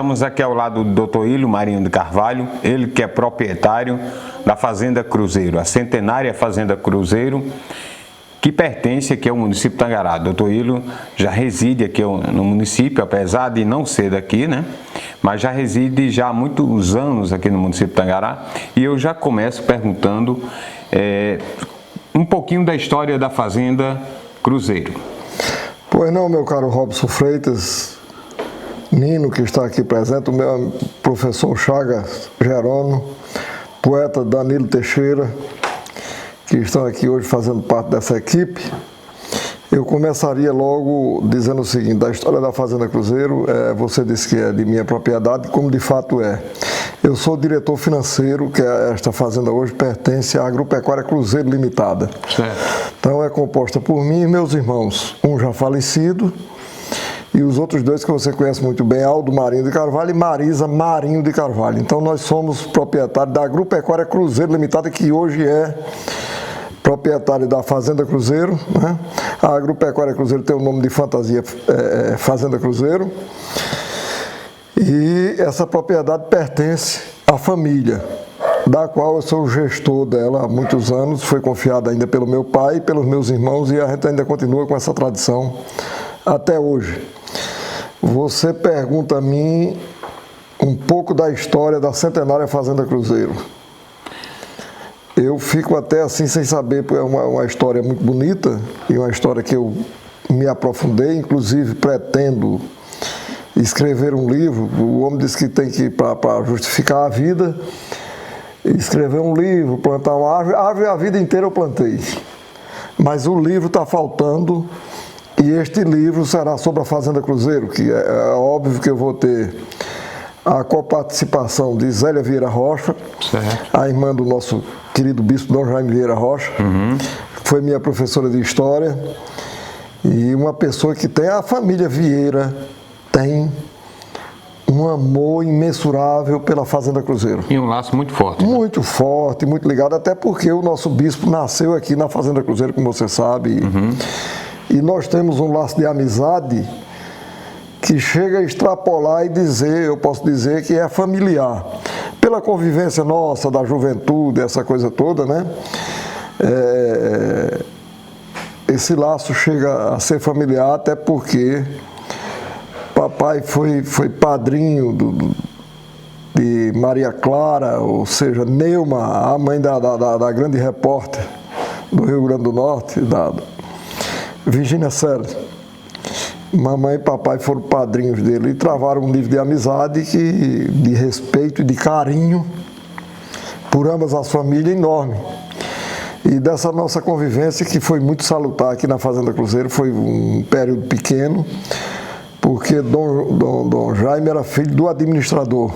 Estamos aqui ao lado do Dr. Ilho Marinho de Carvalho, ele que é proprietário da Fazenda Cruzeiro, a centenária Fazenda Cruzeiro, que pertence aqui ao município de Tangará. Dr. Ilho já reside aqui no município, apesar de não ser daqui, né? Mas já reside já há muitos anos aqui no município de Tangará. E eu já começo perguntando um pouquinho da história da Fazenda Cruzeiro. Pois não, meu caro Robson Freitas, Nino, que está aqui presente, o meu professor Chagas Jerônimo, poeta Danilo Teixeira, que estão aqui hoje fazendo parte dessa equipe. Eu começaria logo dizendo o seguinte: da história da Fazenda Cruzeiro, você disse que é de minha propriedade, como de fato é. Eu sou diretor financeiro, que esta fazenda hoje pertence à Agropecuária Cruzeiro Limitada. Certo. Então é composta por mim e meus irmãos, um já falecido, e os outros dois que você conhece muito bem, Aldo Marinho de Carvalho e Marisa Marinho de Carvalho. Então nós somos proprietários da Agropecuária Cruzeiro Limitada, que hoje é proprietário da Fazenda Cruzeiro, né? A Agropecuária Cruzeiro tem o nome de fantasia, Fazenda Cruzeiro, e essa propriedade pertence à família, da qual eu sou o gestor dela há muitos anos. Foi confiada ainda pelo meu pai e pelos meus irmãos, e a gente ainda continua com essa tradição até hoje. Você pergunta a mim um pouco da história da centenária Fazenda Cruzeiro. Eu fico até assim sem saber, porque é uma história muito bonita e uma história que eu me aprofundei, inclusive pretendo escrever um livro. O homem disse que tem que, para justificar a vida, escrever um livro, plantar uma árvore. A árvore a vida inteira eu plantei, mas o livro está faltando, e este livro será sobre a Fazenda Cruzeiro, que é óbvio que eu vou ter a coparticipação de Zélia Vieira Rocha, certo, a irmã do nosso querido bispo Dom Jaime Vieira Rocha, foi minha professora de história, e uma pessoa que tem, a família Vieira tem um amor imensurável pela Fazenda Cruzeiro. E um laço muito forte. Né? Muito forte, muito ligado, até porque o nosso bispo nasceu aqui na Fazenda Cruzeiro, como você sabe, e nós temos um laço de amizade que chega a extrapolar e dizer, eu posso dizer que é familiar. Pela convivência nossa, da juventude, essa coisa toda, né? Esse laço chega a ser familiar, até porque papai foi padrinho de Maria Clara, ou seja, Neuma, a mãe da grande repórter do Rio Grande do Norte, da Virginia Selles. Mamãe e papai foram padrinhos dele e travaram um nível de amizade, de respeito e de carinho por ambas as famílias enorme. E dessa nossa convivência, que foi muito salutar aqui na Fazenda Cruzeiro, foi um período pequeno, porque Dom Jaime era filho do administrador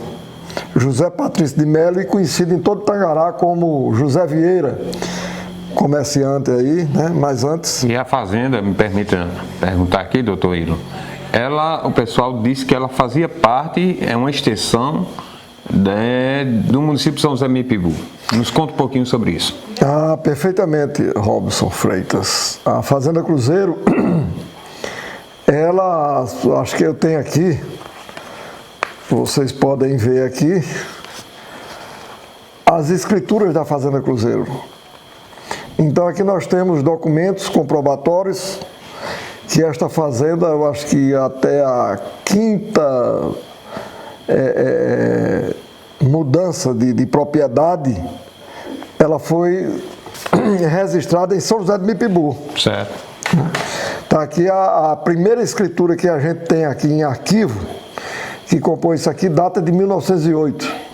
José Patrício de Melo, e conhecido em todo Tangará como José Vieira, comerciante aí, né? Mas antes... E a fazenda, me permita perguntar aqui, doutor Ilho, o pessoal disse que ela fazia parte, é uma extensão do município de São José Mipibu. Nos conta um pouquinho sobre isso. Ah, perfeitamente, Robson Freitas. A Fazenda Cruzeiro, ela, acho que eu tenho aqui, vocês podem ver aqui, as escrituras da Fazenda Cruzeiro. Então aqui nós temos documentos comprobatórios que esta fazenda, eu acho que até a quinta mudança de propriedade, ela foi registrada em São José de Mipibu. Certo. Está aqui a primeira escritura que a gente tem aqui em arquivo, que compõe isso aqui, data de 1908.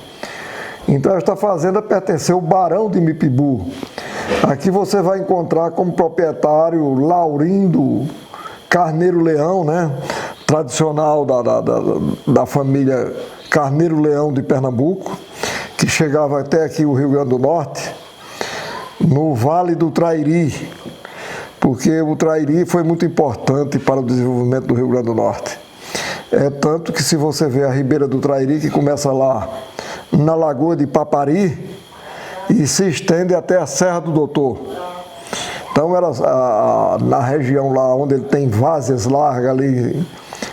Então esta fazenda pertenceu ao Barão de Mipibu. Aqui você vai encontrar como proprietário Laurindo Carneiro Leão, né? Tradicional da família Carneiro Leão de Pernambuco, que chegava até aqui o Rio Grande do Norte, no Vale do Trairi, porque o Trairi foi muito importante para o desenvolvimento do Rio Grande do Norte. É tanto que, se você vê a Ribeira do Trairi, que começa lá na Lagoa de Papari e se estende até a Serra do Doutor. Então, era na região lá onde ele tem várzeas largas ali,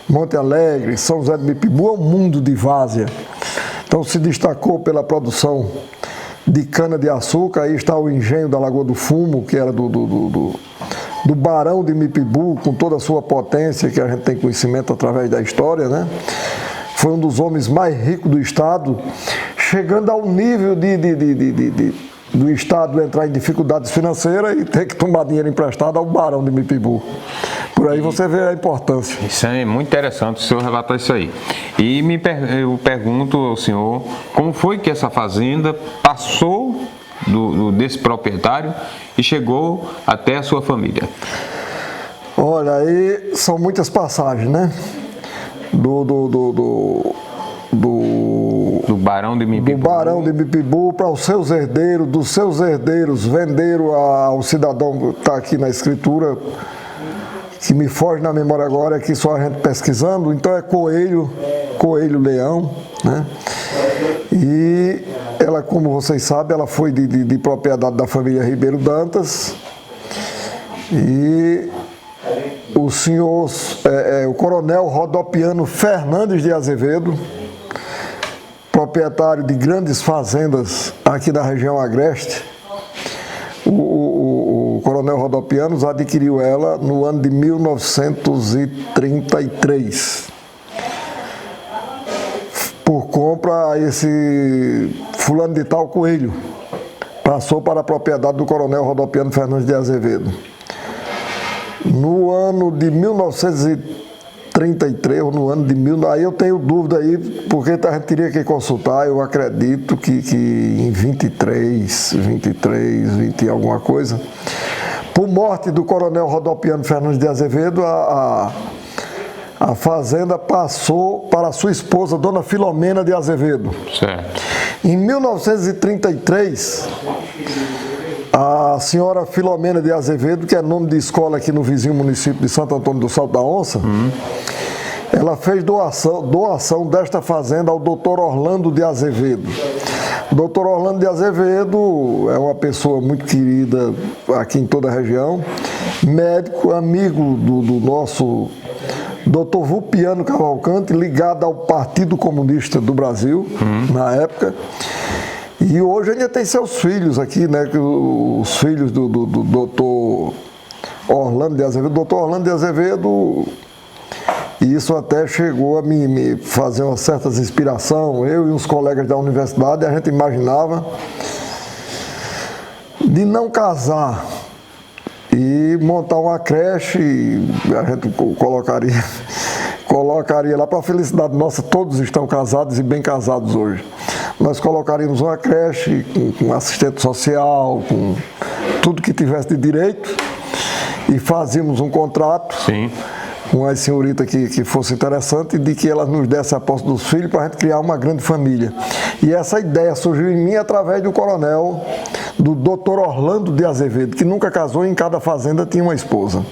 Monte Alegre, São José do Mipibu, é um mundo de várzea. Então se destacou pela produção de cana-de-açúcar. Aí está o engenho da Lagoa do Fumo, que era do Barão de Mipibu, com toda a sua potência, que a gente tem conhecimento através da história, né? Foi um dos homens mais ricos do estado, chegando ao nível do estado entrar em dificuldades financeiras e ter que tomar dinheiro emprestado ao Barão de Mipibu. Por aí você vê a importância. Isso é muito interessante o senhor relatar isso aí. E eu pergunto ao senhor, como foi que essa fazenda passou desse proprietário e chegou até a sua família? Olha, aí são muitas passagens, né? Do Barão de Mipibu. Do Barão de Mipibu para os seus herdeiros, dos seus herdeiros venderam ao cidadão que está aqui na escritura, que me foge na memória agora, é que só a gente pesquisando, então é Coelho Leão, né? E ela, como vocês sabem, ela foi de propriedade da família Ribeiro Dantas, e o senhor, o coronel Rodopiano Fernandes de Azevedo, proprietário de grandes fazendas aqui da região agreste, o coronel Rodopianos adquiriu ela no ano de 1933, por compra a esse fulano de tal Coelho. Passou para a propriedade do coronel Rodopiano Fernandes de Azevedo. No ano de 1933, ou no ano de aí eu tenho dúvida aí, porque a gente teria que consultar. Eu acredito que em 20 alguma coisa, por morte do coronel Rodopiano Fernandes de Azevedo, a fazenda passou para a sua esposa, dona Filomena de Azevedo. Certo. Em 1933, a senhora Filomena de Azevedo, que é nome de escola aqui no vizinho município de Santo Antônio do Salto da Onça, ela fez doação desta fazenda ao doutor Orlando de Azevedo. O doutor Orlando de Azevedo é uma pessoa muito querida aqui em toda a região, médico, amigo do nosso doutor Vulpiano Cavalcante, ligado ao Partido Comunista do Brasil, na época. E hoje ainda tem seus filhos aqui, né? Os filhos do doutor Orlando de Azevedo. O doutor Orlando de Azevedo, e isso até chegou a me fazer uma certa inspiração. Eu e os colegas da universidade, a gente imaginava de não casar e montar uma creche, a gente colocaria lá, para a felicidade nossa, todos estão casados e bem casados hoje. Nós colocaríamos uma creche com assistente social, com tudo que tivesse de direito, e fazíamos um contrato. Sim. Com as senhoritas que fosse interessante, de que elas nos dessem a posse dos filhos para a gente criar uma grande família. E essa ideia surgiu em mim através do coronel, do doutor Orlando de Azevedo, que nunca casou e em cada fazenda tinha uma esposa.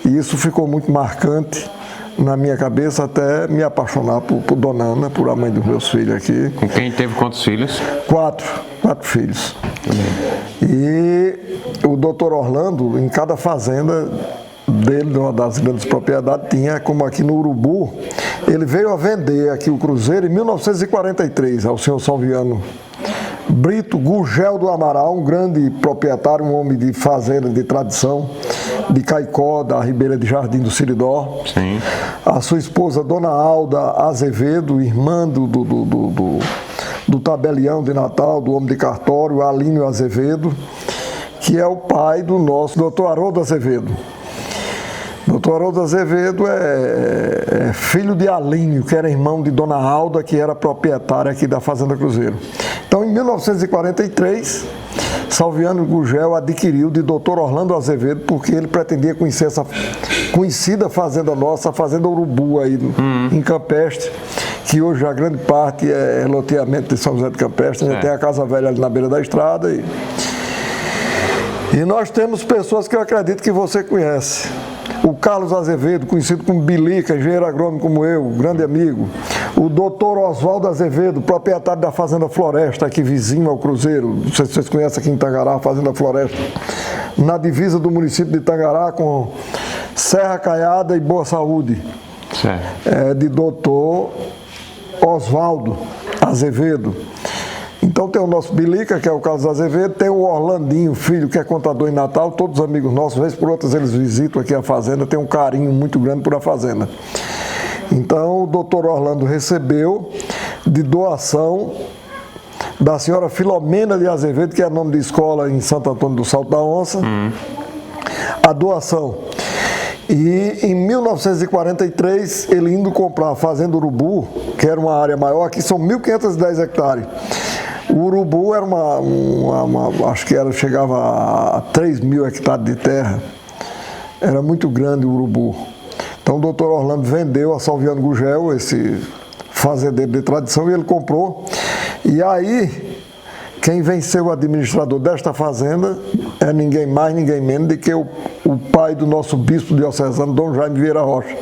E isso ficou muito marcante na minha cabeça, até me apaixonar por Dona Ana, por a mãe dos meus filhos aqui. Com quem teve quantos filhos? Quatro filhos. E o doutor Orlando, em cada fazenda dele, uma das grandes propriedades, tinha, como aqui no Urubu, ele veio a vender aqui o cruzeiro em 1943 ao senhor Salviano Brito Gugel do Amaral, um grande proprietário, um homem de fazenda de tradição, de Caicó, da Ribeira de Jardim do Siridó. Sim. A sua esposa, Dona Alda Azevedo, irmã do tabelião de Natal, do homem de cartório, Alínio Azevedo, que é o pai do nosso doutor Haroldo Azevedo. Doutor Haroldo Azevedo é filho de Alínio, que era irmão de Dona Alda, que era proprietária aqui da Fazenda Cruzeiro. Então, em 1943, Salviano Gugel adquiriu de Dr. Orlando Azevedo, porque ele pretendia conhecer essa conhecida fazenda nossa, a Fazenda Urubu, aí em Campestre, que hoje a grande parte é loteamento de São José de Campestre, ainda tem a Casa Velha ali na beira da estrada. E nós temos pessoas que eu acredito que você conhece. O Carlos Azevedo, conhecido como Bilica, engenheiro agrônomo como eu, grande amigo. O doutor Oswaldo Azevedo, proprietário da Fazenda Floresta, aqui vizinho ao Cruzeiro. Não sei se vocês conhecem aqui em Tangará, a Fazenda Floresta. Na divisa do município de Tangará com Serra Caiada e Boa Saúde. Certo. de doutor Oswaldo Azevedo. Então tem o nosso Bilica, que é o Carlos Azevedo, tem o Orlandinho, filho, que é contador em Natal, todos amigos nossos, vez por outras eles visitam aqui a fazenda, tem um carinho muito grande por a fazenda. Então o doutor Orlando recebeu de doação da senhora Filomena de Azevedo, que é nome de escola em Santo Antônio do Salto da Onça, a doação. E em 1943, ele indo comprar a Fazenda Urubu, que era uma área maior, aqui são 1.510 hectares. O Urubu era acho que chegava a 3.000 hectares de terra. Era muito grande o Urubu. Então o doutor Orlando vendeu a Salviano Gugel, esse fazendeiro de tradição, e ele comprou. E aí, quem venceu o administrador desta fazenda é ninguém mais, ninguém menos do que o pai do nosso bispo diocesano, Dom Jaime Vieira Rocha.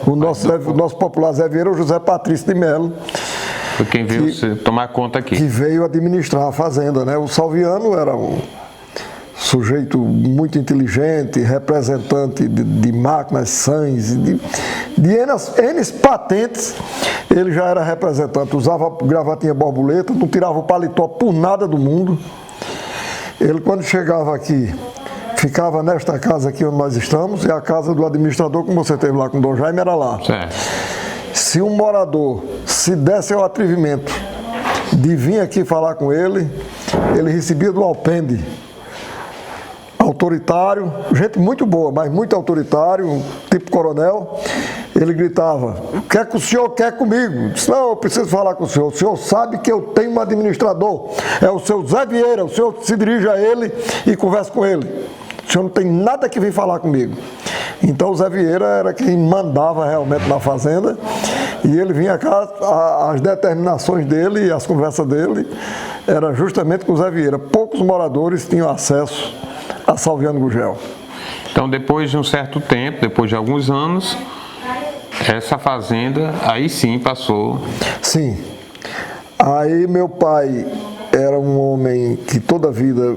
O nosso popular Zé Vieira, o José Patrício de Melo. Foi quem veio tomar conta aqui. Que veio administrar a fazenda, né? O Salviano era um sujeito muito inteligente, representante de máquinas, sães, de N patentes. Ele já era representante, usava gravatinha borboleta, não tirava o paletó por nada do mundo. Ele, quando chegava aqui, ficava nesta casa aqui onde nós estamos, e a casa do administrador, como você teve lá com o Dom Jaime, era lá. Certo. Se um morador se desse ao atrevimento de vir aqui falar com ele recebia do alpendre. Autoritário, gente muito boa, mas muito autoritário, tipo coronel. Ele gritava: o que é que o senhor quer comigo? Eu disse: não, eu preciso falar com o senhor sabe que eu tenho um administrador, é o seu Zé Vieira, o senhor se dirige a ele e conversa com ele. O senhor não tem nada que vir falar comigo. Então o Zé Vieira era quem mandava realmente na fazenda, e ele vinha cá, as determinações dele e as conversas dele era justamente com o Zé Vieira. Poucos moradores tinham acesso a Salviano Gugel. Então, depois de um certo tempo, depois de alguns anos, essa fazenda aí sim passou. Sim. Aí meu pai era um homem que toda a vida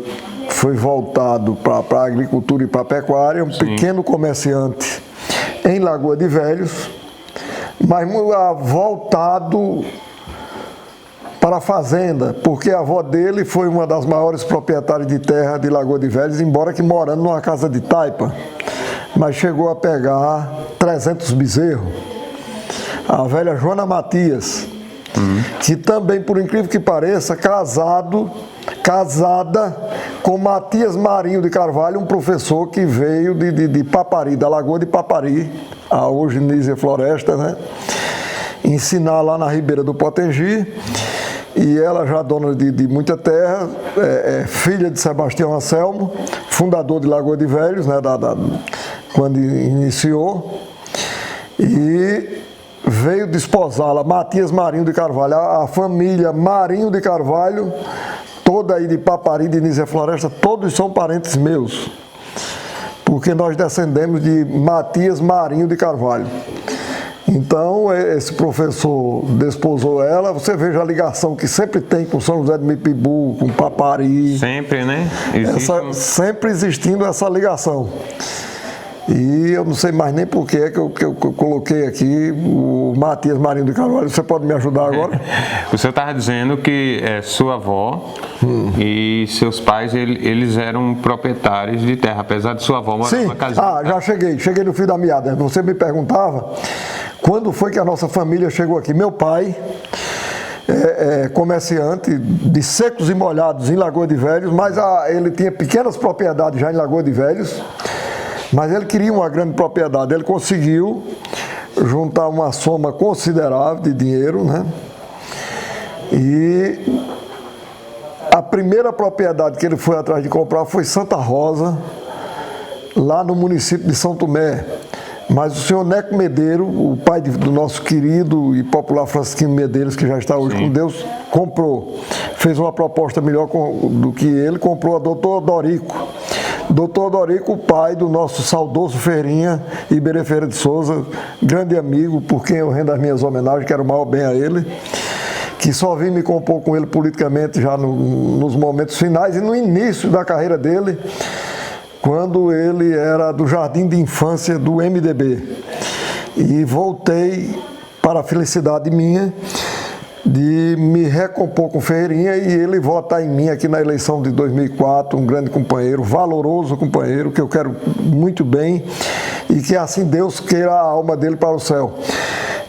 foi voltado para a agricultura e para a pecuária, um pequeno comerciante em Lagoa de Velhos, mas voltado para a fazenda, porque a avó dele foi uma das maiores proprietárias de terra de Lagoa de Velhos, embora que morando numa casa de taipa, mas chegou a pegar 300 bezerros. A velha Joana Matias, que também, por incrível que pareça, casada com Matias Marinho de Carvalho, um professor que veio de Papari, da Lagoa de Papari, a hoje Nízia Floresta, né? Ensinar lá na Ribeira do Potengi. E ela já dona de muita terra, filha de Sebastião Anselmo, fundador de Lagoa de Velhos, né, quando iniciou, e veio desposá-la, Matias Marinho de Carvalho, a família Marinho de Carvalho, toda aí de Papari, de Nízia Floresta, todos são parentes meus, porque nós descendemos de Matias Marinho de Carvalho. Então, esse professor desposou ela, você veja a ligação que sempre tem com São José de Mipibu, com Papari. Sempre, né? Sempre existindo essa ligação. E eu não sei mais nem por que eu coloquei aqui o Matias Marinho de Carvalho. Você pode me ajudar agora? O senhor estava dizendo que sua avó e seus pais, eles eram proprietários de terra, apesar de sua avó morar numa casa. Já cheguei no fio da meada. Você me perguntava quando foi que a nossa família chegou aqui. Meu pai comerciante de secos e molhados em Lagoa de Velhos, mas ele tinha pequenas propriedades já em Lagoa de Velhos, mas ele queria uma grande propriedade. Ele conseguiu juntar uma soma considerável de dinheiro, né? E a primeira propriedade que ele foi atrás de comprar foi Santa Rosa, lá no município de São Tomé. Mas o senhor Neco Medeiro, o pai do nosso querido e popular Francisquinho Medeiros, que já está hoje com Deus, comprou. Fez uma proposta melhor do que ele, comprou a doutor Dorico. Doutor Dorico, o pai do nosso saudoso Feirinha Iberê Feira de Souza, grande amigo, por quem eu rendo as minhas homenagens, quero o maior bem a ele, que só vim me compor com ele politicamente já nos momentos finais e no início da carreira dele, quando ele era do Jardim de Infância do MDB. e voltei para a felicidade minha de me recompor com o Ferreirinha e ele votar em mim aqui na eleição de 2004, um grande companheiro, valoroso companheiro, que eu quero muito bem e que assim Deus queira a alma dele para o céu.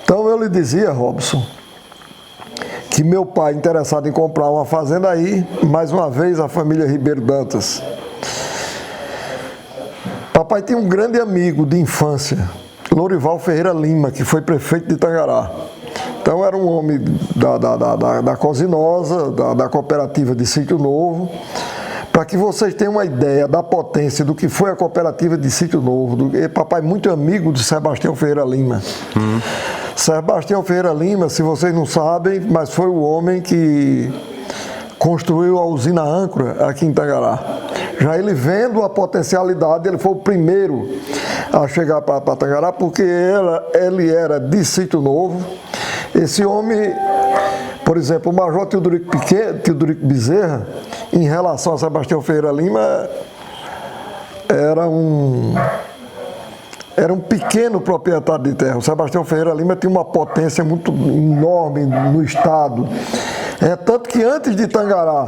Então eu lhe dizia, Robson, que meu pai interessado em comprar uma fazenda aí, mais uma vez a família Ribeiro Dantas. Papai tinha um grande amigo de infância, Lorival Ferreira Lima, que foi prefeito de Tangará. Então era um homem da Cosinosa, da cooperativa de Sítio Novo. Para que vocês tenham uma ideia da potência do que foi a cooperativa de Sítio Novo. Papai muito amigo de Sebastião Ferreira Lima. Sebastião Ferreira Lima, se vocês não sabem, mas foi o homem que construiu a usina âncora aqui em Tangará. Já ele vendo a potencialidade, ele foi o primeiro a chegar para Tangará, porque ele era de Sítio Novo. Esse homem, por exemplo, o Major Teodorico Bezerra, em relação a Sebastião Ferreira Lima, era um pequeno proprietário de terra. O Sebastião Ferreira Lima tinha uma potência muito enorme no estado. É tanto que antes de Tangará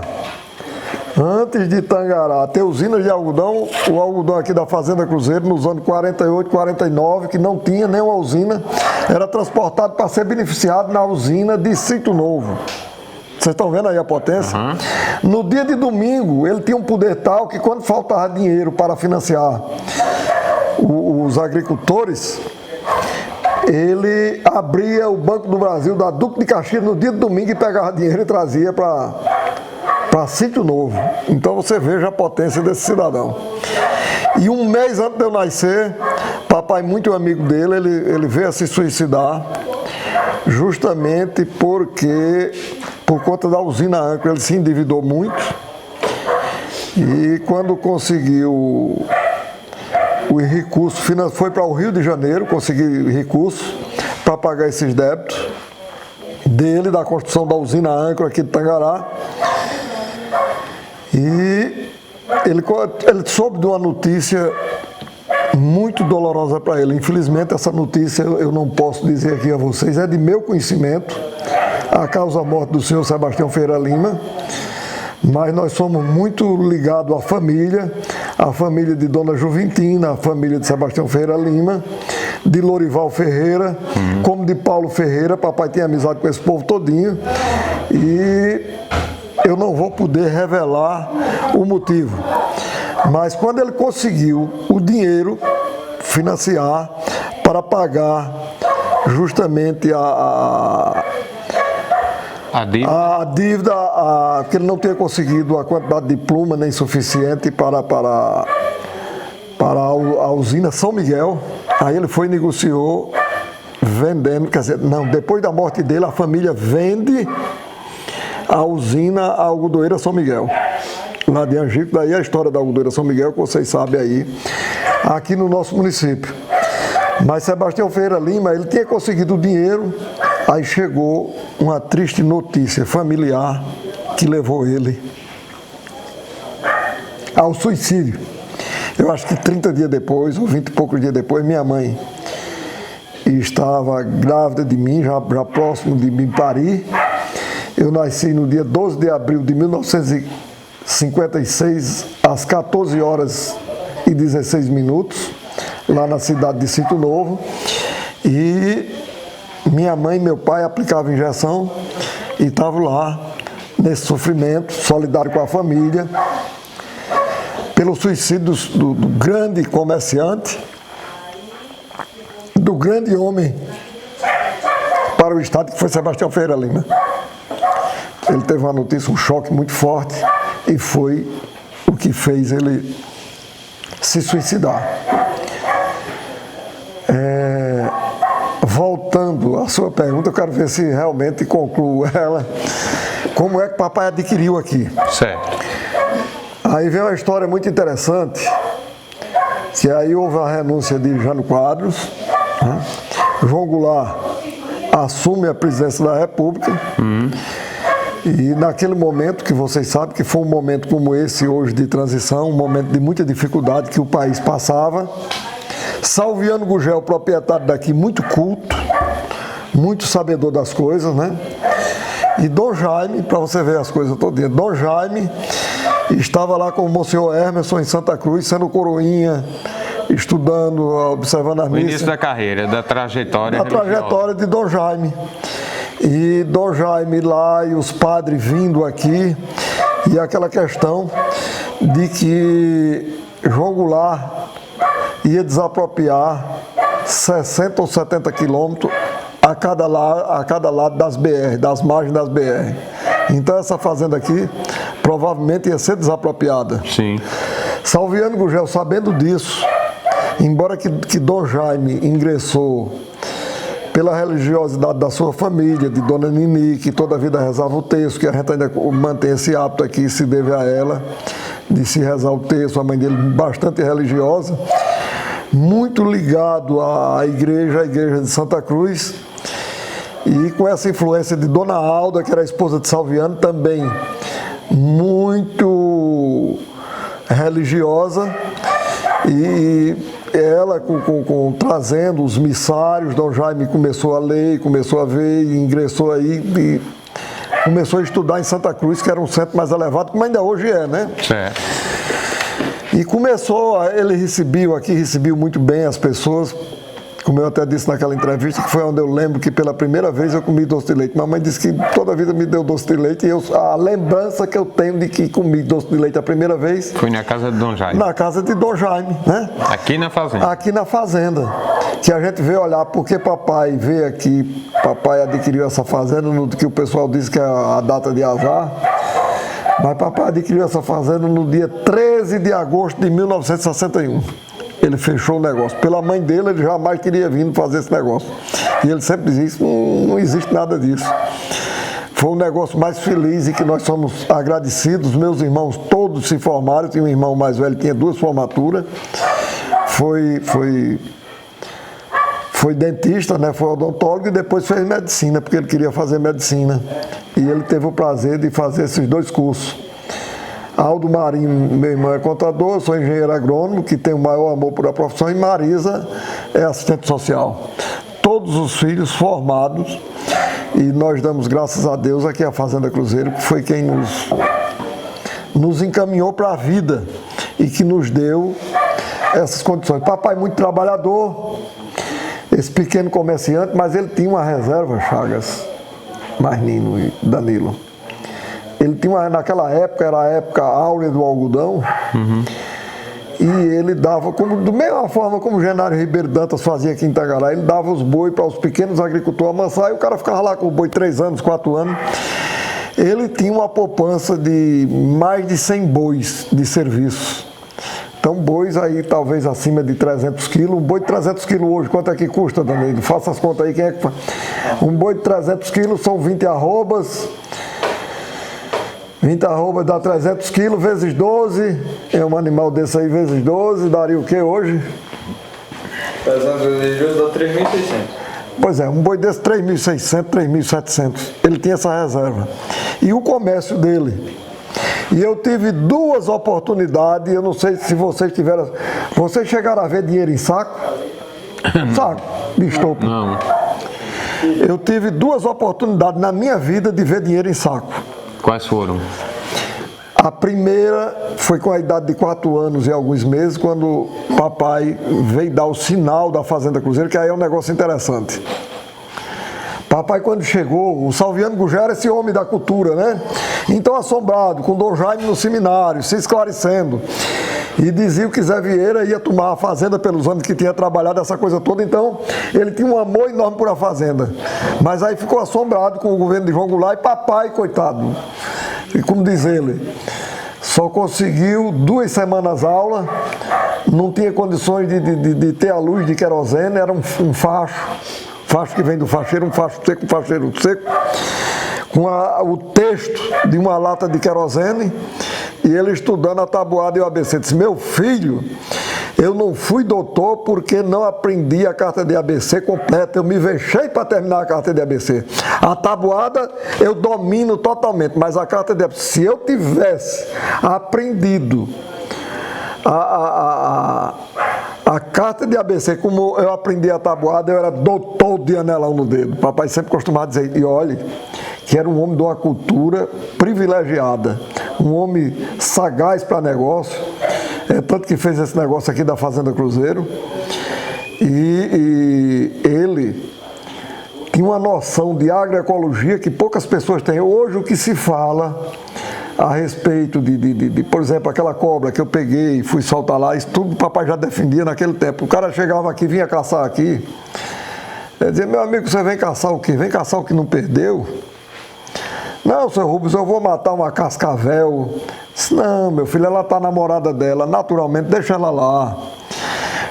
ter usinas de algodão, o algodão aqui da Fazenda Cruzeiro, nos anos 48, 49, que não tinha nenhuma usina, era transportado para ser beneficiado na usina de Sítio Novo. Vocês estão vendo aí a potência? No dia de domingo, ele tinha um poder tal que quando faltava dinheiro para financiar os agricultores, ele abria o Banco do Brasil da Duque de Caxias no dia de domingo e pegava dinheiro e trazia para Sítio Novo. Então você veja a potência desse cidadão. E um mês antes de eu nascer, papai, muito amigo dele, ele veio a se suicidar, justamente porque, por conta da usina âncora, ele se endividou muito. E quando conseguiu o recurso, foi para o Rio de Janeiro, conseguiu recurso para pagar esses débitos dele, da construção da usina âncora aqui de Tangará. E ele soube de uma notícia muito dolorosa para ele. Infelizmente, essa notícia eu não posso dizer aqui a vocês, é de meu conhecimento, a causa-morte do senhor Sebastião Ferreira Lima, mas nós somos muito ligados à família de Dona Juventina, a família de Sebastião Ferreira Lima, de Lorival Ferreira, como de Paulo Ferreira. Papai tem amizade com esse povo todinho e eu não vou poder revelar o motivo. Mas quando ele conseguiu o dinheiro financiar para pagar justamente a dívida, que ele não tinha conseguido a quantidade de pluma nem suficiente para a usina São Miguel, aí ele foi e negociou vendendo, quer dizer, não, depois da morte dele a família vende a usina a algodoeira São Miguel, lá de Angico. Daí a história da algodoeira São Miguel, que vocês sabem aí, aqui no nosso município. Mas Sebastião Ferreira Lima, ele tinha conseguido o dinheiro, aí chegou uma triste notícia familiar que levou ele ao suicídio. Eu acho que 30 dias depois, ou 20 e poucos dias depois, minha mãe estava grávida de mim, já próximo de me parir. Eu nasci no dia 12 de abril de 1956, às 14 horas e 16 minutos, lá na cidade de Sítio Novo. E minha mãe e meu pai aplicavam injeção e estavam lá, nesse sofrimento, solidário com a família, pelo suicídio do grande comerciante, do grande homem para o Estado, que foi Sebastião Ferreira Lima. Ele teve uma notícia, um choque muito forte, e foi o que fez ele se suicidar. Voltando à sua pergunta, eu quero ver se realmente concluo ela. Como é que papai adquiriu aqui? Certo. Aí vem uma história muito interessante, que aí houve a renúncia de Jânio Quadros, né? João Goulart assume a presidência da República, e naquele momento, que vocês sabem que foi um momento como esse hoje de transição, um momento de muita dificuldade que o país passava, Salviano Gugel, proprietário daqui, muito culto, muito sabedor das coisas, né? E Dom Jaime, para você ver as coisas todinhas, Dom Jaime estava lá com o Monsenhor Emerson em Santa Cruz, sendo coroinha, estudando, observando as O missas. início da carreira, da trajetória A religiosa. trajetória de Dom Jaime. E Dom Jaime lá e os padres vindo aqui, e aquela questão de que João Goulart ia desapropriar 60 ou 70 quilômetros a cada lado das BR, das margens das BR. Então essa fazenda aqui provavelmente ia ser desapropriada. Sim. Salviano Gugel, sabendo disso, embora que Dom Jaime ingressou pela religiosidade da sua família, de Dona Nini, que toda a vida rezava o terço, que a gente ainda mantém esse hábito aqui, se deve a ela, de se rezar o terço, a mãe dele bastante religiosa, muito ligado à igreja de Santa Cruz, e com essa influência de Dona Alda, que era a esposa de Salviano, também muito religiosa, e ela trazendo os missários, Dom Jaime começou a ler, começou a ver, e ingressou aí e começou a estudar em Santa Cruz, que era um centro mais elevado, como ainda hoje é, né? Certo. E começou, ele recebeu muito bem as pessoas, como eu até disse naquela entrevista, que foi onde eu lembro que pela primeira vez eu comi doce de leite. Mamãe disse que toda a vida me deu doce de leite, e a lembrança que eu tenho de que comi doce de leite a primeira vez... Foi na casa de Dom Jaime. Na casa de Dom Jaime, né? Aqui na fazenda. Aqui na fazenda. Que a gente vê olhar, porque papai veio aqui, papai adquiriu essa fazenda, no que o pessoal diz que é a data de azar. Mas papai adquiriu essa fazenda no dia 13 de agosto de 1961. Ele fechou o negócio. Pela mãe dele, ele jamais teria vindo fazer esse negócio. E ele sempre dizia, isso não existe nada disso. Foi um negócio mais feliz e que nós somos agradecidos. Meus irmãos todos se formaram. Tinha um irmão mais velho, tinha 2 formaturas. Foi dentista, né? Foi odontólogo e depois fez medicina, porque ele queria fazer medicina. E ele teve o prazer de fazer esses 2 cursos. Aldo Marinho, meu irmão, é contador, eu sou engenheiro agrônomo, que tem o maior amor por a profissão, e Marisa é assistente social. Todos os filhos formados, e nós damos graças a Deus aqui a Fazenda Cruzeiro, que foi quem nos encaminhou para a vida e que nos deu essas condições. Papai muito trabalhador, esse pequeno comerciante, mas ele tinha uma reserva, Chagas, Marnino e Danilo. Ele tinha, naquela época, era a época áurea do algodão, e ele dava, da mesma forma como o Genário Ribeiro Dantas fazia aqui em Itagará, ele dava os boi para os pequenos agricultores amansar, e o cara ficava lá com o boi 3 anos, 4 anos. Ele tinha uma poupança de mais de 100 bois de serviço. Então, bois aí talvez acima de 300 quilos. Um boi de 300 quilos hoje, quanto é que custa, Danilo? Faça as contas aí, quem é que faz? Um boi de 300 quilos são 20 arrobas. 20 arrobas dá 300 quilos vezes 12, é um animal desse aí vezes 12, daria o que hoje? Pesando religioso dá 3.600. Pois é, um boi desse 3.600, 3.700, ele tinha essa reserva. E o comércio dele. E eu tive 2 oportunidades, eu não sei se vocês tiveram... Vocês chegaram a ver dinheiro em saco? Saco, de estopa. Não. Eu tive 2 oportunidades na minha vida de ver dinheiro em saco. Quais foram? A primeira foi com a idade de 4 anos e alguns meses, quando papai veio dar o sinal da Fazenda Cruzeiro, que aí é um negócio interessante. Papai, quando chegou, o Salviano Gugel era esse homem da cultura, né? Então, assombrado, com Dom Jaime no seminário, se esclarecendo. E dizia que Zé Vieira ia tomar a fazenda pelos anos que tinha trabalhado, essa coisa toda. Então, ele tinha um amor enorme por a fazenda. Mas aí ficou assombrado com o governo de João Goulart, e papai, coitado, e como diz ele, só conseguiu 2 semanas aula, não tinha condições de ter a luz de querosene, era um facho que vem do facheiro, um facho seco, um facheiro seco, com o texto de uma lata de querosene, e ele estudando a tabuada e o ABC. Disse, meu filho, eu não fui doutor porque não aprendi a carta de ABC completa, eu me vexei para terminar a carta de ABC. A tabuada eu domino totalmente, mas a carta de ABC, se eu tivesse aprendido a carta de ABC, como eu aprendi a tabuada, eu era doutor de anelão no dedo. Papai sempre costumava dizer, e olhe, que era um homem de uma cultura privilegiada, um homem sagaz para negócio, tanto que fez esse negócio aqui da Fazenda Cruzeiro, e ele tinha uma noção de agroecologia que poucas pessoas têm. Hoje o que se fala a respeito de, por exemplo, aquela cobra que eu peguei e fui soltar lá, isso tudo o papai já defendia naquele tempo. O cara chegava aqui, vinha caçar aqui, ele dizia, meu amigo, você vem caçar o quê? Vem caçar o que não perdeu? Não, seu Rubens, eu vou matar uma cascavel. Disse, não, meu filho, ela está namorada dela, naturalmente, deixa ela lá.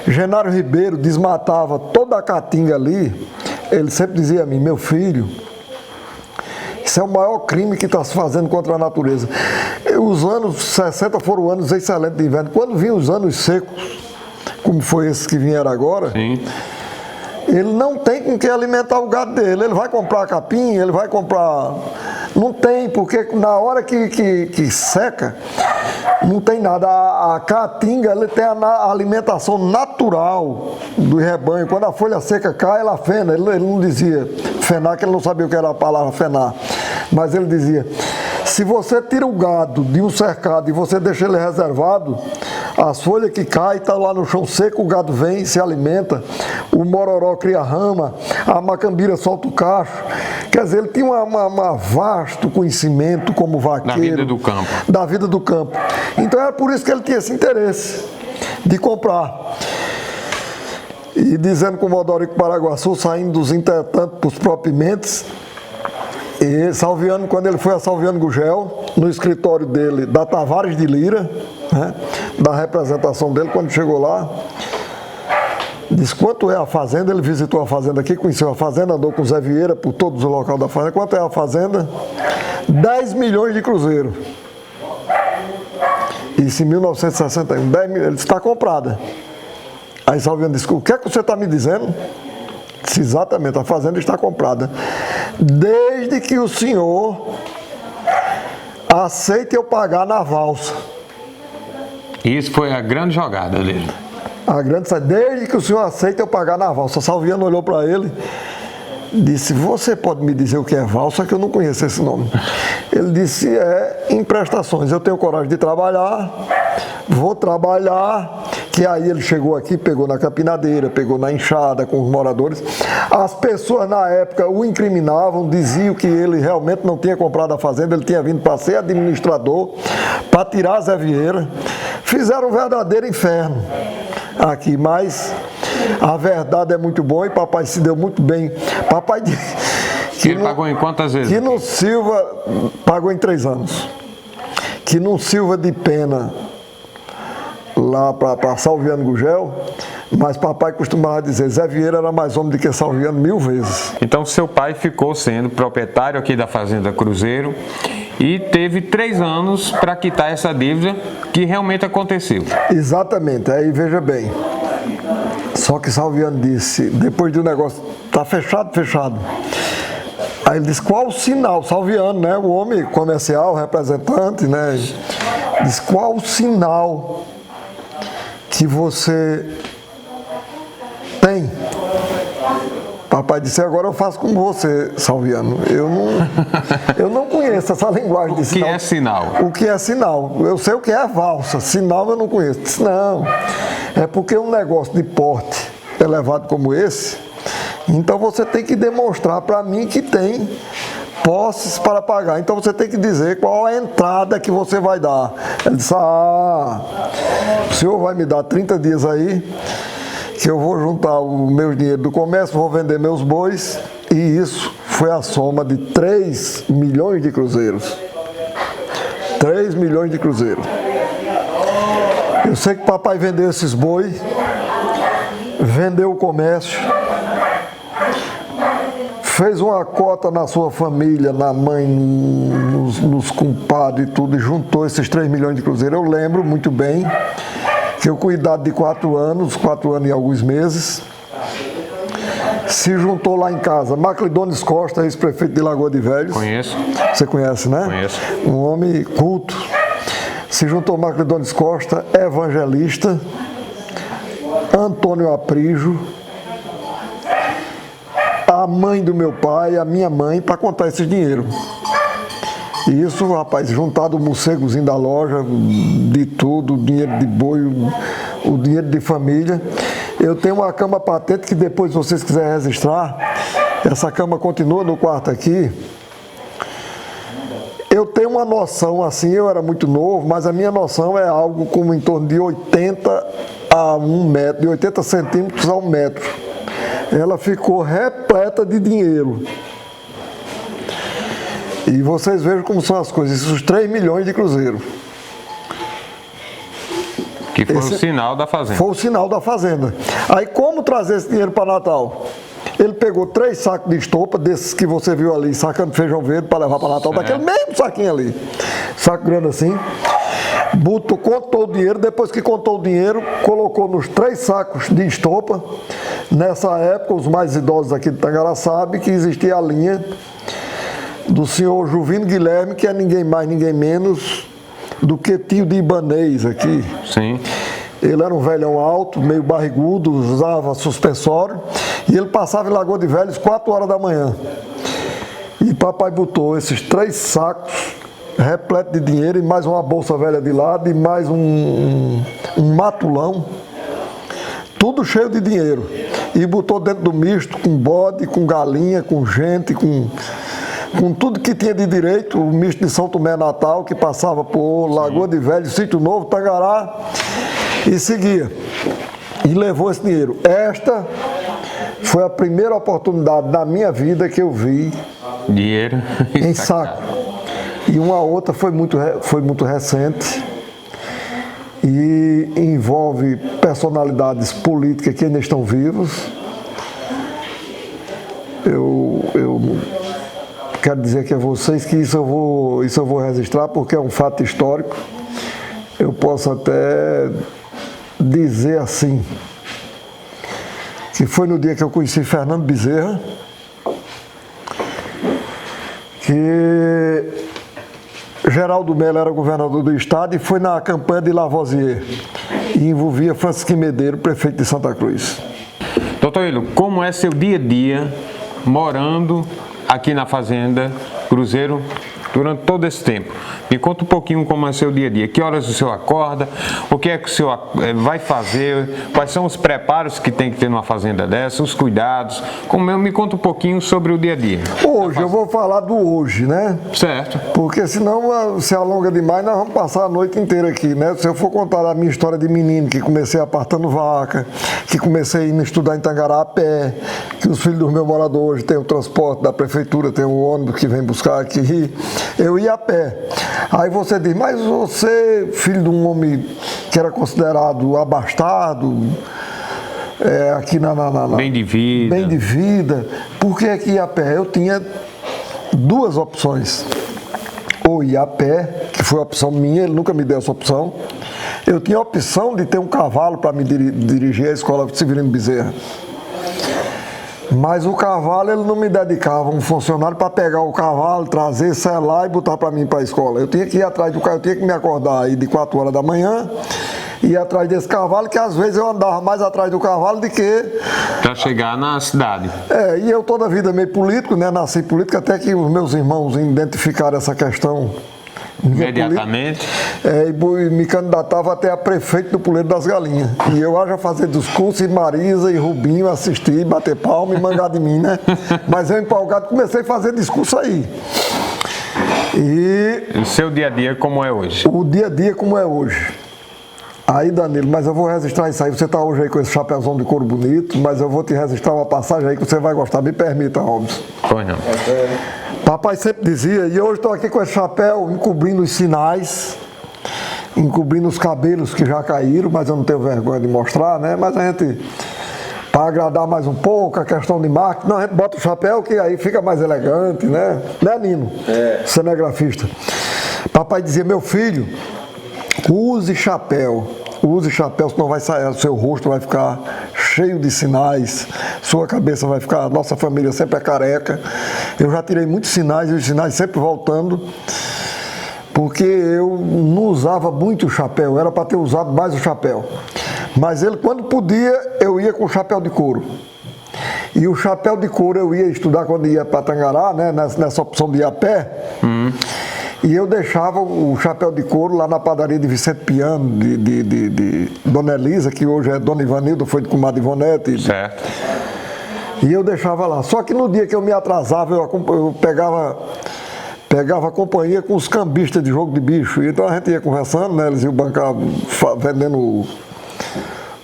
Genário Ribeiro desmatava toda a caatinga ali, ele sempre dizia a mim, meu filho, isso é o maior crime que está se fazendo contra a natureza. Os anos 60 foram anos excelentes de inverno. Quando vinham os anos secos, como foi esses que vieram agora, sim, ele não tem com que alimentar o gado dele. Ele vai comprar capim, ele vai comprar... Não tem, porque na hora que seca, não tem nada. A caatinga, ele tem a alimentação natural do rebanho. Quando a folha seca cai, ela fena. Ele não dizia fenar, que ele não sabia o que era a palavra fenar. Mas ele dizia, se você tira o gado de um cercado e você deixa ele reservado, as folhas que caem, estão lá no chão seco, o gado vem, se alimenta, o mororó cria rama, a macambira solta o cacho. Quer dizer, ele tinha um vasto conhecimento como vaqueiro. Da vida do campo. Da vida do campo. Então era por isso que ele tinha esse interesse de comprar. E dizendo com o Modorico Paraguaçu, saindo dos intertantos para os propriamente, e Salviano, quando ele foi a Salviano Gugel, no escritório dele, da Tavares de Lira, né, da representação dele, quando chegou lá, disse quanto é a fazenda, ele visitou a fazenda aqui, conheceu a fazenda, andou com o Zé Vieira por todos os locais da fazenda, quanto é a fazenda? 10 milhões de cruzeiro. Isso em 1961, 10 milhões, ele disse, está comprada. Aí Salviano disse, o que é que você está me dizendo? Disse, exatamente, a fazenda está comprada. Desde que o senhor aceite eu pagar na valsa. Isso foi a grande jogada dele. A grande saída, desde que o senhor aceite eu pagar na valsa. Salviano olhou para ele, disse, você pode me dizer o que é valsa, que eu não conheço esse nome. Ele disse, em prestações, eu tenho coragem de trabalhar, vou trabalhar, que aí ele chegou aqui, pegou na capinadeira, pegou na enxada com os moradores. As pessoas na época o incriminavam, diziam que ele realmente não tinha comprado a fazenda, ele tinha vindo para ser administrador, para tirar Zé Vieira. Fizeram um verdadeiro inferno aqui, mas a verdade é muito boa e papai se deu muito bem. Papai que ele pagou em quantas vezes? Que no Silva pagou em 3 anos. Que no Silva de Pena, lá para Salviano Gugel, mas papai costumava dizer, Zé Vieira era mais homem do que Salviano 1000 vezes. Então seu pai ficou sendo proprietário aqui da Fazenda Cruzeiro e teve 3 anos para quitar essa dívida que realmente aconteceu. Exatamente, aí veja bem. Só que Salviano disse, depois do negócio, está fechado, fechado. Aí ele disse, qual o sinal? Salviano, né, o homem comercial, representante, né, disse, qual o sinal que você tem? Papai disse, agora eu faço como você, Salviano. Eu não conheço essa linguagem de sinal. O que é sinal? O que é sinal? Eu sei o que é valsa, sinal eu não conheço. Disse, não, é porque um negócio de porte elevado como esse, então você tem que demonstrar para mim que tem posses para pagar. Então você tem que dizer qual a entrada que você vai dar. Ele disse, o senhor vai me dar 30 dias aí, que eu vou juntar o meu dinheiro do comércio, vou vender meus bois, e isso foi a soma de 3 milhões de cruzeiros. 3 milhões de cruzeiros. Eu sei que papai vendeu esses bois, vendeu o comércio, fez uma cota na sua família, na mãe, nos compadres e tudo, e juntou esses 3 milhões de cruzeiros. Eu lembro muito bem que eu, com idade de 4 anos e alguns meses, se juntou lá em casa Maclidones Costa, ex-prefeito de Lagoa de Velhos. Conheço. Você conhece, né? Conheço. Um homem culto. Se juntou Maclidones Costa, evangelista, Antônio Aprígio, a mãe do meu pai, a minha mãe, para contar esse dinheiro. E isso, rapaz, juntado o morcegozinho da loja, de tudo, o dinheiro de boi, o dinheiro de família. Eu tenho uma cama patente que depois, se vocês quiserem registrar, essa cama continua no quarto aqui. Eu tenho uma noção, assim, eu era muito novo, mas a minha noção é algo como em torno de 80 a 1 metro, de 80 centímetros a 1 metro. Ela ficou repleta de dinheiro. E vocês vejam como são as coisas, esses 3 milhões de cruzeiro. Que foi o sinal da fazenda. Foi o sinal da fazenda. Aí como trazer esse dinheiro para Natal? Ele pegou 3 sacos de estopa, desses que você viu ali, sacando feijão verde para levar para Natal, daquele mesmo saquinho ali. Saco grande assim. Contou o dinheiro, depois que contou o dinheiro, colocou nos 3 sacos de estopa. Nessa época, os mais idosos aqui de Tangará sabem que existia a linha do senhor Juvino Guilherme, que é ninguém mais, ninguém menos do que tio de Ibanez aqui. Sim. Ele era um velhão alto, meio barrigudo, usava suspensório, e ele passava em Lagoa de Velhos 4 horas da manhã. E papai botou esses 3 sacos repletos de dinheiro, e mais uma bolsa velha de lado, e mais um matulão, tudo cheio de dinheiro. E botou dentro do misto, com bode, com galinha, com gente, com tudo que tinha de direito, o misto de São Tomé Natal, que passava por Lagoa de Velhos, Sítio Novo, Tangará, e seguia. E levou esse dinheiro. Esta foi a primeira oportunidade da minha vida que eu vi dinheiro em saco. E uma outra foi muito recente e envolve personalidades políticas que ainda estão vivos. Eu quero dizer aqui a vocês que isso eu vou registrar porque é um fato histórico. Eu posso até dizer assim, que foi no dia que eu conheci Fernando Bezerra, que Geraldo Mello era governador do estado e foi na campanha de Lavoisier e envolvia Francisco Medeiro, prefeito de Santa Cruz. Doutor Hilo, como é seu dia a dia morando aqui na Fazenda Cruzeiro durante todo esse tempo? Me conta um pouquinho como é seu dia a dia. Que horas o senhor acorda? O que é que o senhor vai fazer? Quais são os preparos que tem que ter numa fazenda dessa? Os cuidados? Me conta um pouquinho sobre o dia a dia. Hoje, eu vou falar do hoje, né? Certo. Porque senão se alonga demais, nós vamos passar a noite inteira aqui, né? Se eu for contar a minha história de menino, que comecei apartando vaca, que comecei indo estudar em Tangará a pé, que os filhos dos meus moradores hoje têm o transporte da prefeitura, tem o ônibus que vem buscar aqui, eu ia a pé. Aí você diz, mas você, filho de um homem que era considerado abastado, aqui bem de vida. Bem de vida, por que ia a pé? Eu tinha 2 opções. Ou ir a pé, que foi a opção minha, ele nunca me deu essa opção. Eu tinha a opção de ter um cavalo para me dirigir à escola Severino Bezerra. Mas o cavalo, ele não me dedicava um funcionário para pegar o cavalo, trazer, selar e botar para mim para a escola. Eu tinha que ir atrás do cavalo, eu tinha que me acordar aí de 4 horas da manhã, ir atrás desse cavalo, que às vezes eu andava mais atrás do cavalo do que... Para chegar na cidade. E eu toda a vida meio político, né? Nasci político, até que os meus irmãos identificaram essa questão imediatamente. E me candidatava até a prefeito do Puleiro das Galinhas. E eu já fazia discurso, e Marisa e Rubinho assistir, bater palma e mangar de mim, né? Mas eu empolgado comecei a fazer discurso aí. E o seu dia a dia como é hoje? O dia a dia como é hoje. Aí, Danilo, mas eu vou registrar isso aí. Você está hoje aí com esse chapéuzão de couro bonito, mas eu vou te registrar uma passagem aí que você vai gostar. Me permita, Robson. Pois não. Papai sempre dizia, e hoje estou aqui com esse chapéu encobrindo os sinais, encobrindo os cabelos que já caíram, mas eu não tenho vergonha de mostrar, né? Mas a gente, para agradar mais um pouco a questão de marketing, não, a gente bota o chapéu que aí fica mais elegante, né? Né, Nino? Cinegrafista. Papai dizia, meu filho, use chapéu, senão vai sair, seu rosto vai ficar cheio de sinais, sua cabeça vai ficar, nossa família sempre é careca. Eu já tirei muitos sinais, e os sinais sempre voltando, porque eu não usava muito o chapéu, era para ter usado mais o chapéu. Mas ele, quando podia, eu ia com o chapéu de couro. E o chapéu de couro eu ia estudar quando ia para Tangará, né, nessa opção de ir a pé. E eu deixava o chapéu de couro lá na padaria de Vicente Piano, de Dona Elisa, que hoje é Dona Ivanilda, foi de comadre Ivonete. Certo. E eu deixava lá. Só que no dia que eu me atrasava, eu pegava a companhia com os cambistas de jogo de bicho. Então a gente ia conversando, né, eles iam bancar vendendo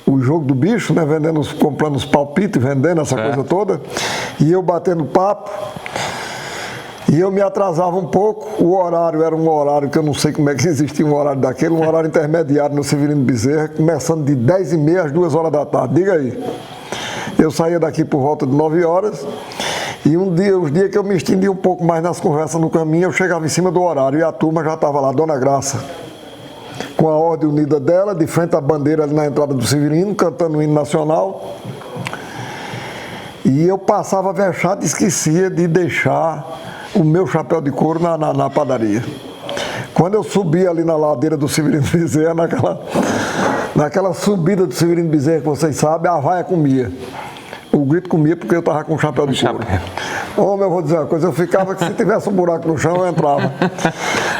o jogo do bicho, né, comprando os palpites, vendendo essa coisa toda. E eu batendo papo. E eu me atrasava um pouco, o horário era um horário que eu não sei como é que existia um horário daquele, um horário intermediário no Severino Bezerra, começando de 10h30 às 2 horas da tarde, diga aí. Eu saía daqui por volta de 9 horas, e os dias que eu me estendia um pouco mais nas conversas no caminho, eu chegava em cima do horário, e a turma já estava lá, Dona Graça, com a ordem unida dela, de frente à bandeira ali na entrada do Severino, cantando o hino nacional. E eu passava vexado e esquecia de deixar o meu chapéu de couro na padaria. Quando eu subia ali na ladeira do Severino Bezerra, naquela subida do Severino Bezerra que vocês sabem, a vaia comia. O grito comia porque eu estava com o chapéu de couro. Homem, eu vou dizer uma coisa, eu ficava que se tivesse um buraco no chão, eu entrava.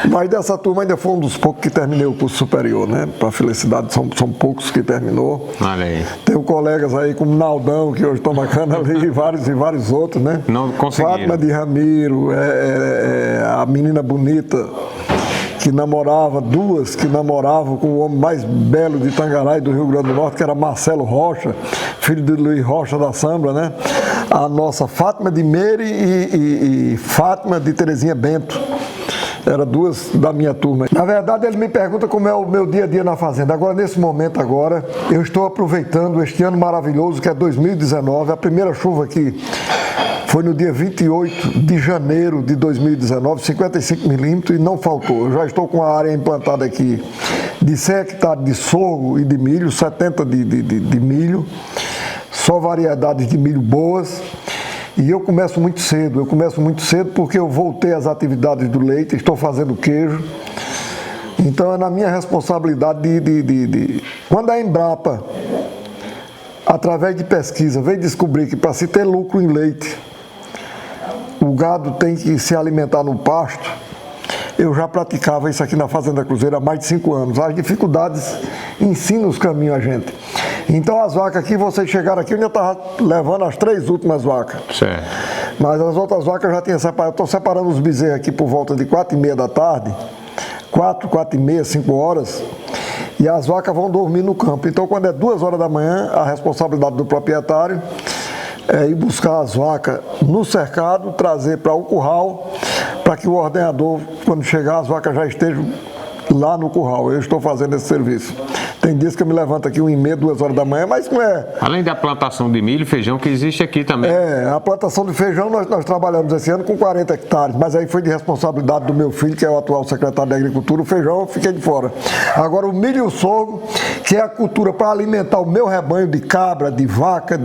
Mas dessa turma ainda foi um dos poucos que terminei o curso superior, né? Para felicidade, são poucos que terminou. Olha aí. Tenho colegas aí como Naldão, que hoje toma cana ali, e vários outros, né? Não conseguiram. Fátima de Ramiro, a menina bonita, que namorava, duas que namoravam com o homem mais belo de Tangará e do Rio Grande do Norte, que era Marcelo Rocha, filho de Luiz Rocha da Sambra, né? A nossa Fátima de Meire e Fátima de Terezinha Bento. Eram duas da minha turma. Na verdade, ele me pergunta como é o meu dia a dia na fazenda. Agora, nesse momento agora, eu estou aproveitando este ano maravilhoso, que é 2019, a primeira chuva aqui foi no dia 28 de janeiro de 2019, 55 milímetros, e não faltou. Eu já estou com a área implantada aqui de 100 hectares de sorgo e de milho, 70 de milho, só variedades de milho boas. E eu começo muito cedo porque eu voltei às atividades do leite, estou fazendo queijo. Então é na minha responsabilidade Quando a Embrapa, através de pesquisa, veio descobrir que para se ter lucro em leite, o gado tem que se alimentar no pasto, eu já praticava isso aqui na Fazenda Cruzeiro há mais de 5 anos. As dificuldades ensinam os caminhos a gente. Então as vacas aqui, vocês chegaram aqui, eu ainda estava levando as 3 últimas vacas. Certo. Mas as outras vacas eu já tinha separado. Estou separando os bezerros aqui por volta de 4h30 da tarde, 4h30, 5 horas, e as vacas vão dormir no campo. Então quando é 2 horas da manhã, a responsabilidade do proprietário é ir buscar as vacas no cercado, trazer para o curral, para que o ordenador, quando chegar, as vacas já estejam lá no curral. Eu estou fazendo esse serviço. Tem dias que eu me levanto aqui 1h30, 2 horas da manhã, mas não é... Além da plantação de milho e feijão que existe aqui também. A plantação de feijão nós trabalhamos esse ano com 40 hectares, mas aí foi de responsabilidade do meu filho, que é o atual secretário de Agricultura. O feijão eu fiquei de fora. Agora o milho e o sorgo, que é a cultura para alimentar o meu rebanho de cabra, de vaca,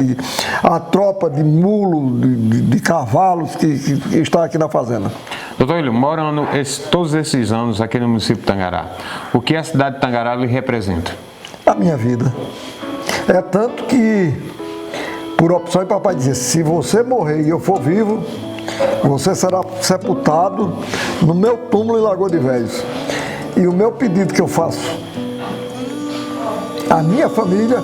a tropa de mulo, de cavalos que está aqui na fazenda. Doutor Hélio, morando todos esses anos aqui no município de Tangará, o que a cidade de Tangará lhe representa? A minha vida. É tanto que, por opção, papai dizia, se você morrer e eu for vivo, você será sepultado no meu túmulo em Lagoa de Velhos. E o meu pedido que eu faço à minha família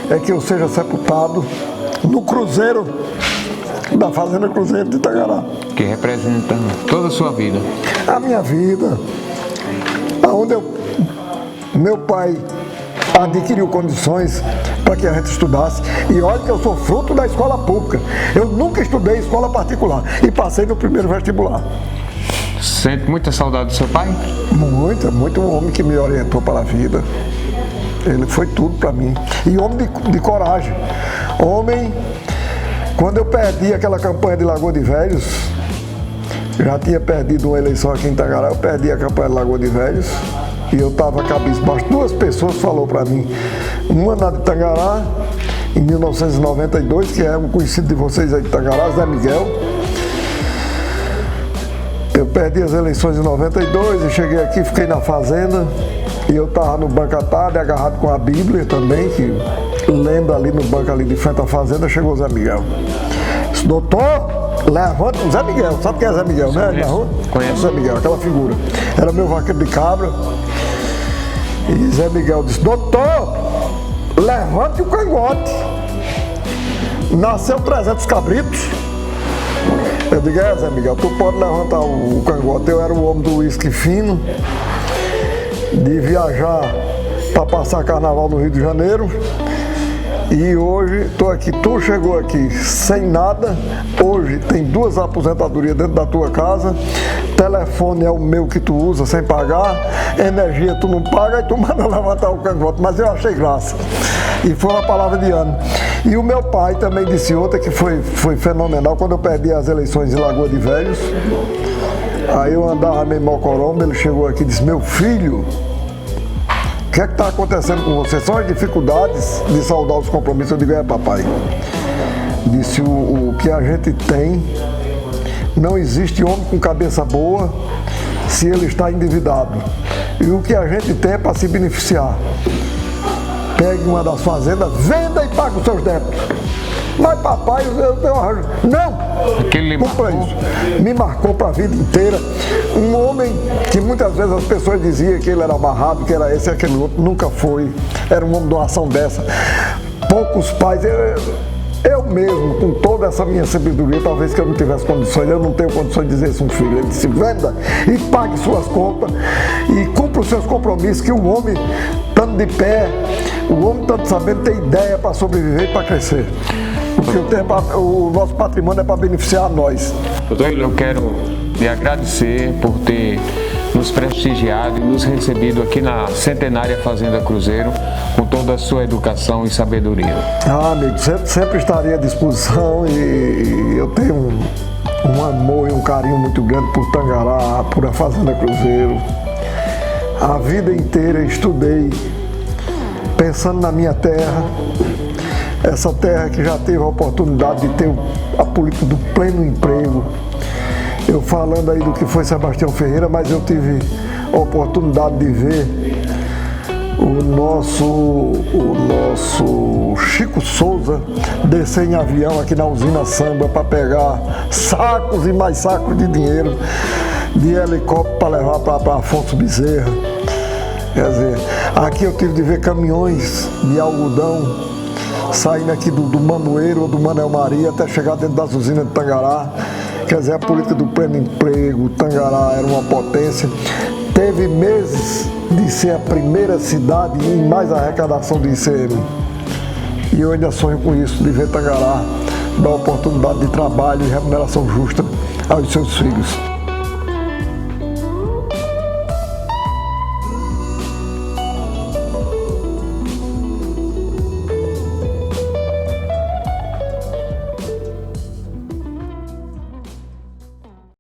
é que eu seja sepultado no cruzeiro da Fazenda Cruzeiro de Tangará. Que representa toda a sua vida. A minha vida, onde meu pai adquiriu condições para que a gente estudasse. E olha que eu sou fruto da escola pública. Eu nunca estudei em escola particular e passei no primeiro vestibular. Sente muita saudade do seu pai? Muita, muito. Um homem que me orientou para a vida. Ele foi tudo para mim. E homem de coragem. Homem, quando eu perdi aquela campanha de Lagoa de Velhos, já tinha perdido uma eleição aqui em Tangará, eu perdi a campanha de Lagoa de Velhos e eu estava cabisbaixo. 2 pessoas falaram para mim, uma na de Tangará, em 1992, que é um conhecido de vocês aí de Tangará, Zé Miguel. Eu perdi as eleições em 92 e cheguei aqui, fiquei na fazenda E eu estava no banco à tarde, agarrado com a Bíblia também, que lendo ali no banco ali de frente à fazenda, chegou o Zé Miguel. Disse, doutor, levanta o Zé Miguel, sabe quem é Zé Miguel, né? Na rua? Conheço. Zé Miguel, aquela figura. Era meu vaqueiro de cabra. E Zé Miguel disse, doutor, levante o cangote. Nasceu 300 cabritos. Eu digo, Zé Miguel, tu pode levantar o cangote. Eu era o homem do uísque fino, de viajar para passar carnaval no Rio de Janeiro. E hoje estou aqui, tu chegou aqui sem nada, hoje tem 2 aposentadorias dentro da tua casa, telefone é o meu que tu usa sem pagar, energia tu não paga e tu manda levantar o cangote, mas eu achei graça. E foi uma palavra de ano. E o meu pai também disse outra que foi fenomenal, quando eu perdi as eleições em Lagoa de Velhos, aí eu andava meio mocoromba, ele chegou aqui e disse, meu filho, o que é que está acontecendo com você? São as dificuldades de saldar os compromissos. Eu digo, papai. Disse, o que a gente tem, não existe homem com cabeça boa se ele está endividado. E o que a gente tem é para se beneficiar. Pegue uma das fazendas, venda e pague os seus débitos. Mas papai, eu tenho arranjo. Não! Compra isso. Me marcou para a vida inteira. Um homem que muitas vezes as pessoas diziam que ele era amarrado, que era esse e aquele outro, nunca foi. Era um homem de uma ação dessa. Poucos pais, eu mesmo, com toda essa minha sabedoria, talvez que eu não tivesse condições, eu não tenho condições de dizer isso a um filho. Ele disse, venda e pague suas contas e cumpra os seus compromissos, que o homem, estando de pé, o homem estando sabendo, tem ideia para sobreviver e para crescer. Porque o nosso patrimônio é para beneficiar a nós. Doutor, eu quero lhe agradecer por ter nos prestigiado e nos recebido aqui na Centenária Fazenda Cruzeiro com toda a sua educação e sabedoria. Amigo, sempre estarei à disposição e eu tenho um amor e um carinho muito grande por Tangará, por a Fazenda Cruzeiro. A vida inteira estudei pensando na minha terra, essa terra que já teve a oportunidade de ter a política do pleno emprego. Eu falando aí do que foi Sebastião Ferreira, mas eu tive a oportunidade de ver o nosso Chico Souza descer em avião aqui na usina Samba para pegar sacos e mais sacos de dinheiro de helicóptero para levar para Afonso Bezerra. Quer dizer, aqui eu tive de ver caminhões de algodão saindo aqui do Manoeiro ou do Manel Maria até chegar dentro das usinas de Tangará. Quer dizer, a política do pleno emprego, Tangará era uma potência. Teve meses de ser a primeira cidade em mais arrecadação de ICM. E eu ainda sonho com isso, de ver Tangará dar oportunidade de trabalho e remuneração justa aos seus filhos.